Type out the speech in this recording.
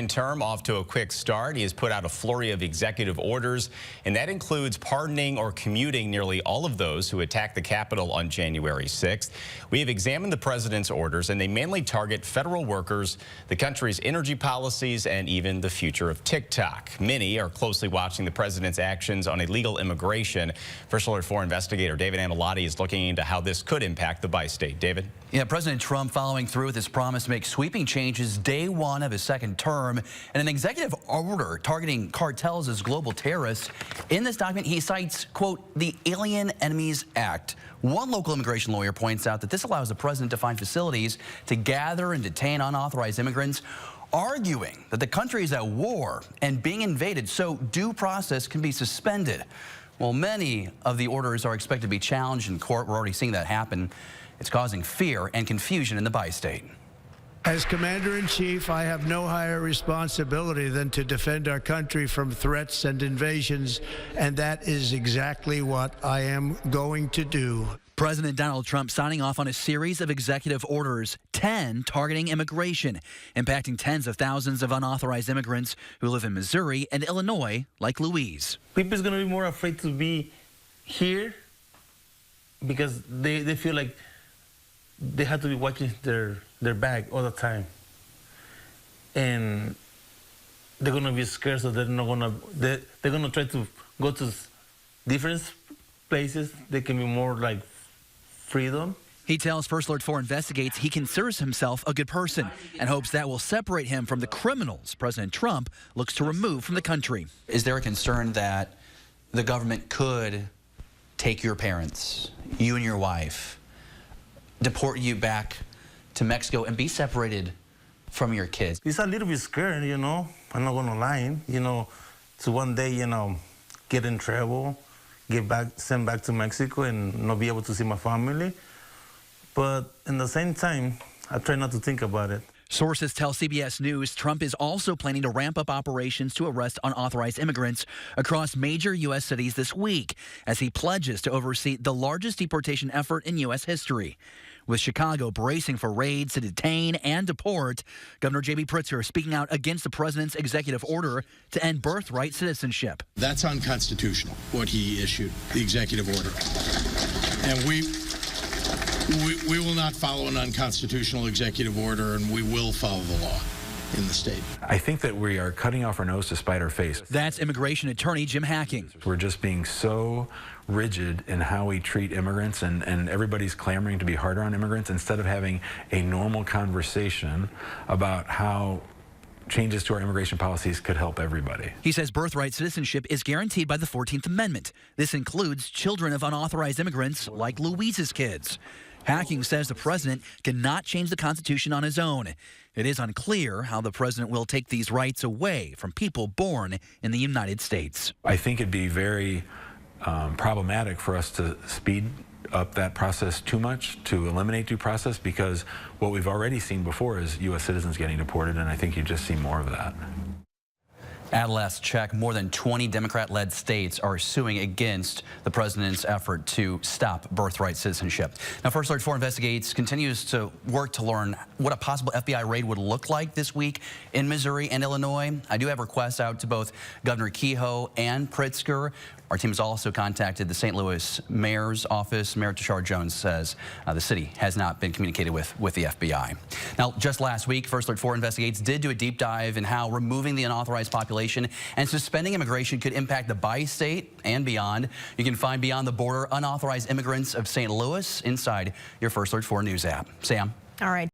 Term off to a quick start. He has put out a flurry of executive orders, and that includes pardoning or commuting nearly all of those who attacked the Capitol on January 6th. We have examined the president's orders, and they mainly target federal workers, the country's energy policies, and even the future of TikTok. Many are closely watching the president's actions on illegal immigration. First Alert 4 investigator David Amilotti is looking into how this could impact the bi-state. David? Yeah, President Trump following through with his promise to make sweeping changes day one of his second term. And an executive order targeting cartels as global terrorists. In this document, he cites, quote, the Alien Enemies Act. One local immigration lawyer points out that this allows the president to find facilities to gather and detain unauthorized immigrants, arguing that the country is at war and being invaded, so due process can be suspended. Well, many of the orders are expected to be challenged in court. We're already seeing that happen. It's causing fear and confusion in the bi-state. As Commander-in-Chief, I have no higher responsibility than to defend our country from threats and invasions, and that is exactly what I am going to do. President Donald Trump signing off on a series of executive orders, 10 targeting immigration, impacting tens of thousands of unauthorized immigrants who live in Missouri and Illinois, like Louise. People's going to be more afraid to be here because they feel like they have to be watching their bag all the time, and they're gonna be scared, so they're gonna try to go to different places. They can be more like freedom. He tells First Alert 4 investigates he considers himself a good person and hopes that will separate him from the criminals President Trump looks to remove from the country. Is there a concern that the government could take your parents, you and your wife, deport you back to Mexico and be separated from your kids? It's a little bit scary, you know. I'm not gonna lie, you know, to one day, you know, get in trouble, sent back to Mexico and not be able to see my family. But in the same time, I try not to think about it. Sources tell CBS News Trump is also planning to ramp up operations to arrest unauthorized immigrants across major U.S. cities this week as he pledges to oversee the largest deportation effort in U.S. history. With Chicago bracing for raids to detain and deport, Governor J.B. Pritzker speaking out against the president's executive order to end birthright citizenship. That's unconstitutional, what he issued, the executive order. And we will not follow an unconstitutional executive order, and we will follow the law in the state. I think that we are cutting off our nose to spite our face. That's immigration attorney Jim Hacking. We're just being so rigid in how we treat immigrants, and everybody's clamoring to be harder on immigrants instead of having a normal conversation about how changes to our immigration policies could help everybody. He says birthright citizenship is guaranteed by the 14th Amendment. This includes children of unauthorized immigrants like Louise's kids. Hacking says the president cannot change the Constitution on his own. It is unclear how the president will take these rights away from people born in the United States. I think it'd be very problematic for us to speed up that process too much, to eliminate due process, because what we've already seen before is U.S. citizens getting deported, and I think you just see more of that. At last check, more than 20 Democrat-led states are suing against the president's effort to stop birthright citizenship. Now, First Alert 4 Investigates continues to work to learn what a possible FBI raid would look like this week in Missouri and Illinois. I do have requests out to both Governor Kehoe and Pritzker. Our team has also contacted the St. Louis mayor's office. Mayor Tishaura Jones says the city has not been communicated with the FBI. Now, just last week, First Alert 4 Investigates did do a deep dive in how removing the unauthorized population and suspending immigration could impact the bi-state and beyond. You can find Beyond the Border Unauthorized Immigrants of St. Louis inside your First Alert 4 News app. Sam? All right.